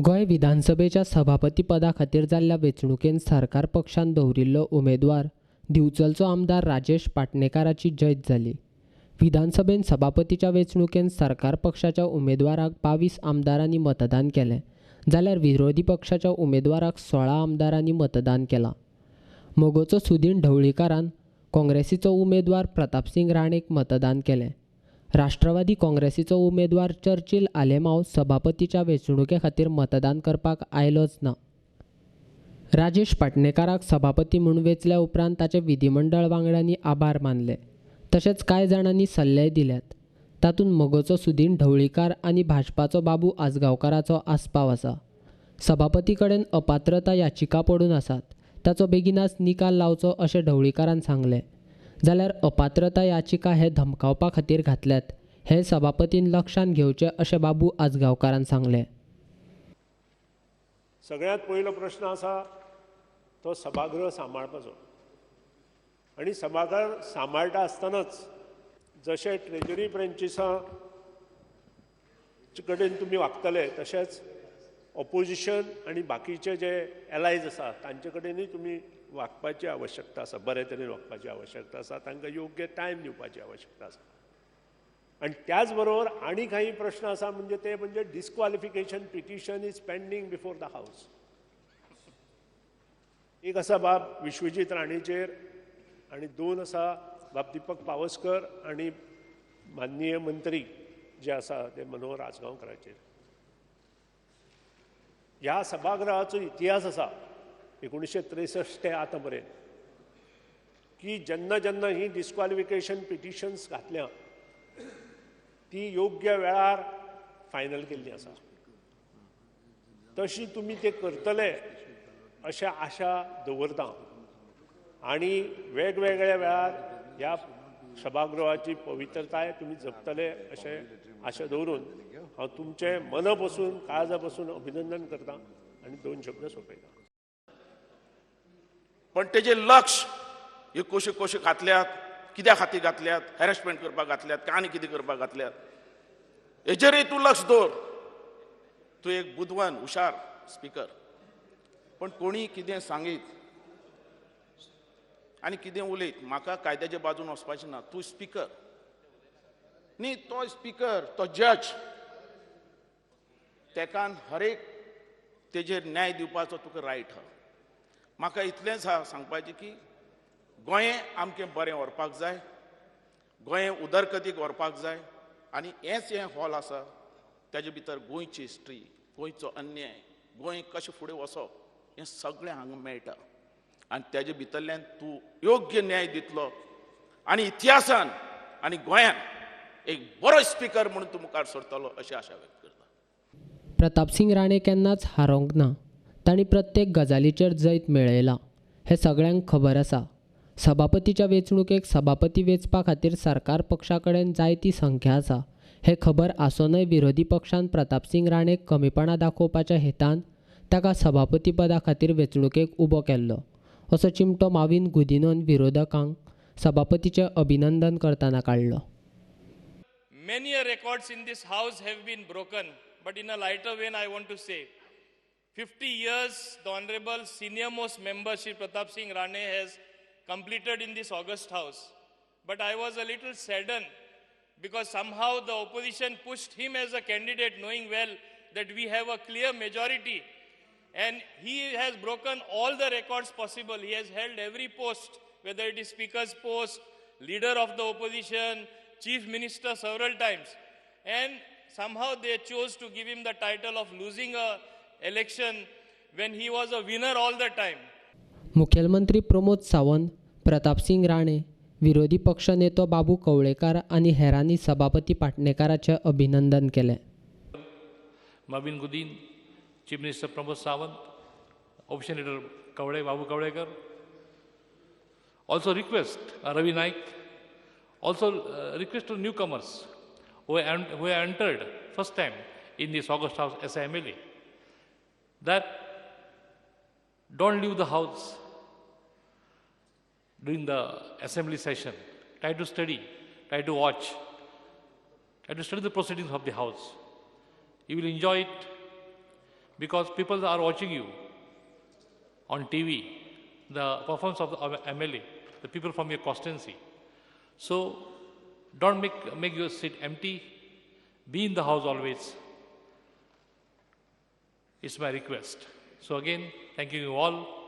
गोंय विधानसभेच्या सभापती पदा खातीर जाल्ल्या वेंचणुकेंत सरकार पक्षान दवरिल्लो उमेदवार दिवचलचो आमदार राजेश पाटणेकाराची जैत जाली। विधानसभेत सभापतीच्या वेंचणुकेंत सरकार पक्षाच्या उमेदवाराक 22 आमदारांनी मतदान केलें, जाल्यार विरोधी पक्षाच्या उमेदवाराक 16 आमदारांनी मतदान केलां। मोगोचो सुदीन ढवळीकारान काँग्रेसीचो उमेदवार प्रतापसिंग राणेक मतदान केलें। राष्ट्रवादी काँग्रेसीचो उमेदवार चर्चिल आलेमांव सभापतीच्या वेंचणुके खातीर मतदान करपाक आयलोच ना। राजेश पाटणेकाराक सभापती म्हूण वेंचल्या उपरांत ताचे विधिमंडळ वांगड्यांनी आभार मानले, तशेंच कांय जाणांनी सल्लेय दिल्यात। तातूंत मोगोचो सुदीन ढवळीकार आनी भाजपाचो बाबू आजगांवकाराचो आस्पाव आसा। सभापती कडेन अपात्रता याचिका पडून आसात, ताचो बेगिनाच निकाल लावचो अशें ढवळीकारान सांगलें। जाल्यार अपात्रता याचिका हे धमकावपा खातीर घातल्यात, हें सभापतीन लक्षांत घेवचें अशें बाबू आजगांवकारान सांगलें। सगळ्यांत पयलो प्रश्न आसा तो सभागृह सांबाळपाचो आनी सभागृह सांबाळटा आसतनाच जशें ट्रेजरी ब्रँचिसां कडेन तुमी वागतले तशेंच ऑपोजिशन आनी बाकीचे जे एलायज आसा तांचे कडेनूय तुमी वागपाची आवश्यकता आसा, बरे तरेन वागपाची आवश्यकता आसा, तांकां योग्य टायम दिवपाची आवश्यकता आसा। आनी त्याच बरोबर आनी काही प्रश्न आसा म्हणजे disqualification petition is pending before the house. एक आसा बाब विश्वजीत राणेचेर आनी दोन आसा बाब दीपक पावसकर आनी माननीय मंत्री जे आसा ते मनोहर आजगांवकाराचेर। ह्या सभागृहाचो इतिहास आसा 1963 ते आतां पर्यंत की जेन्ना जेन्ना ही डिस्क्वॉलिफिकेशन पिटिशन्स घातल्या ती योग्य वेळार फायनल केल्ली आसा। तशी तुमी ते करतले अशें आशा दवरता आनी वेगवेगळ्या वेळार ह्या सभागृहाची पवित्रताय तुमी जपतले अशें आशा दवरून हांव तुमचें मन पसून काळजा पसून अभिनंदन करता आनी दोन शब्द सोंपयता। पण तेजे लक्ष हे कशे कशे घातल्यात, कित्या खातीर घातल्यात, हॅरेसमेंट करपाक घातल्यात काय आनी कितें करपाक घातल्यात, हेजेरय तूं लक्ष दवर। तूं एक बुदवान हुशार स्पीकर, पण कोणी कितें सांगीत आनी कितें उलयत म्हाका कायद्याच्या बाजून वचपाचें ना। तूं स्पीकर न्ही, तो स्पीकर, तो जज, तेकान हर एक तेजेर न्याय दिवपाचो तुका रायट आहा। म्हाका इतलेंच सांगपाचें की गोंय आमचें बरें व्हरपाक जाय, गोंय उदरगतीक व्हरपाक जाय आनी हेंच हॉल आसा तेजे भितर गोंयची हिस्ट्री, गोंयचो अन्याय, गोंय कशें फुडें वचप हें सगळें हांगा मेळटा आनी तेजे भितरल्यान तूं योग्य न्याय दितलो आनी इतिहासान आनी गोंयांत एक बरो स्पीकर म्हणून तूं मुखार सरतलो अशी आशा व्यक्त करता। प्रतापसिंग राणे केन्नाच हारोंक ना, तांणी प्रत्येक गजालीचेर जैत मेळयला हें सगळ्यांक खबर आसा। सभापतीच्या वेंचणुकेक सभापती वेंचपा खातीर सरकार पक्षा कडेन जायती संख्या आसा हें खबर आसूनय विरोधी पक्षान प्रतापसिंग राणेक कमीपणां दाखोवपाच्या हेतान ताका सभापती पदा खातीर वेंचणुकेक उबो केल्लो असो चिमटो माविन गुदिन्होन विरोधकांक सभापतीचें अभिनंदन करतना काडलो। Many records in this house have been broken, but in a lighter vein I want to say 50 years the honorable senior most member Shri Pratap Singh Rane has completed in this august house, but I was a little saddened because somehow the opposition pushed him as a candidate knowing well that we have a clear majority, and he has broken all the records possible. He has held every post, whether it is speaker's post, leader of the opposition, chief minister several times, and somehow they chose to give him the title of losing a election when he was a winner all the time. मुखेलमंत्री प्रमोद सावंत, प्रतापसिंग राणे, विरोधी पक्ष नेतो बाबू कवळेकार आनी हेरांनी सभापती पाटणेकाराचें अभिनंदन केलें। Mavin Gudin, Chief Minister Pramod Sawant, Opposition Leader Babu Kavlekar. Also request Ravi Naik. Also request to newcomers who have entered first time in this August House as a MLA that don't leave the house during the assembly session. Try to study, try to watch, try to study the proceedings of the house. You will enjoy it because people are watching you on TV, the performance of the MLA, the people from your constituency. So don't make your seat empty. Be in the house always. It's my request. So again, thank you all.